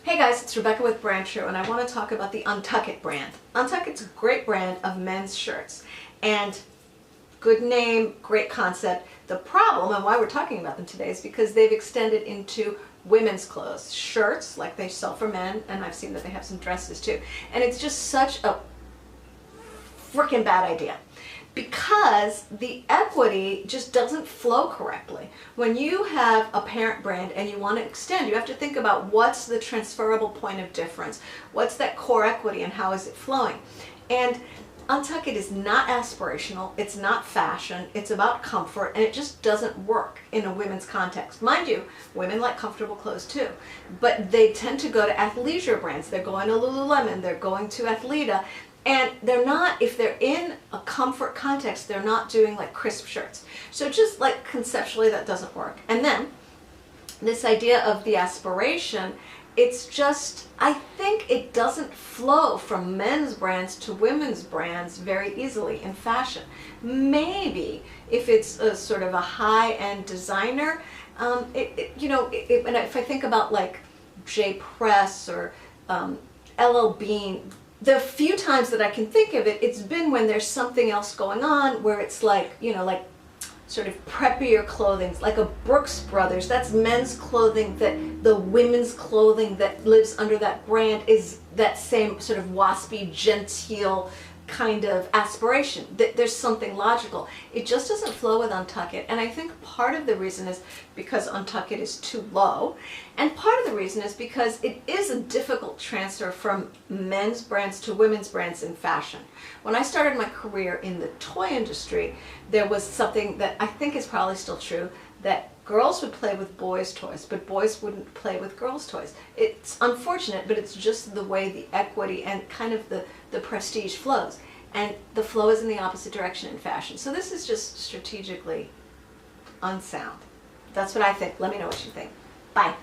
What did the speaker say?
Hey guys, it's Rebecca with BrandTrue, and I want to talk about the UNTUCKit brand. UNTUCKit's a great brand of men's shirts, and good name, great concept. The problem, and why we're talking about them today, is because they've extended into women's clothes, shirts like they sell for men, and I've seen that they have some dresses too. And it's just such a freaking bad idea, because the equity just doesn't flow correctly. When you have a parent brand and you want to extend, you have to think about what's the transferable point of difference, what's that core equity, and how is it flowing. And UNTUCKit is not aspirational, it's not fashion, it's about comfort, and it just doesn't work in a women's context. Mind you, women like comfortable clothes too, but they tend to go to athleisure brands. They're going to Lululemon, they're going to Athleta, and they're not, if they're in a comfort context, they're not doing like crisp shirts. So just like conceptually that doesn't work. And then this idea of the aspiration, it's just, I think it doesn't flow from men's brands to women's brands very easily in fashion. Maybe if it's a sort of a high-end designer, and if I think about like J Press or LL Bean, the few times that I can think of it, it's been when there's something else going on where it's like, like sort of preppier clothing, like a Brooks Brothers. That's men's clothing, that the women's clothing that lives under that brand is that same sort of waspy, genteel kind of aspiration. There's something logical. It just doesn't flow with UNTUCKit, and I think part of the reason is because UNTUCKit is too low, and part of the reason is because it is a difficult transfer from men's brands to women's brands in fashion. When I started my career in the toy industry, there was something that I think is probably still true, that girls would play with boys' toys, but boys wouldn't play with girls' toys. It's unfortunate, but it's just the way the equity and kind of the prestige flows. And the flow is in the opposite direction in fashion. So this is just strategically unsound. That's what I think. Let me know what you think. Bye.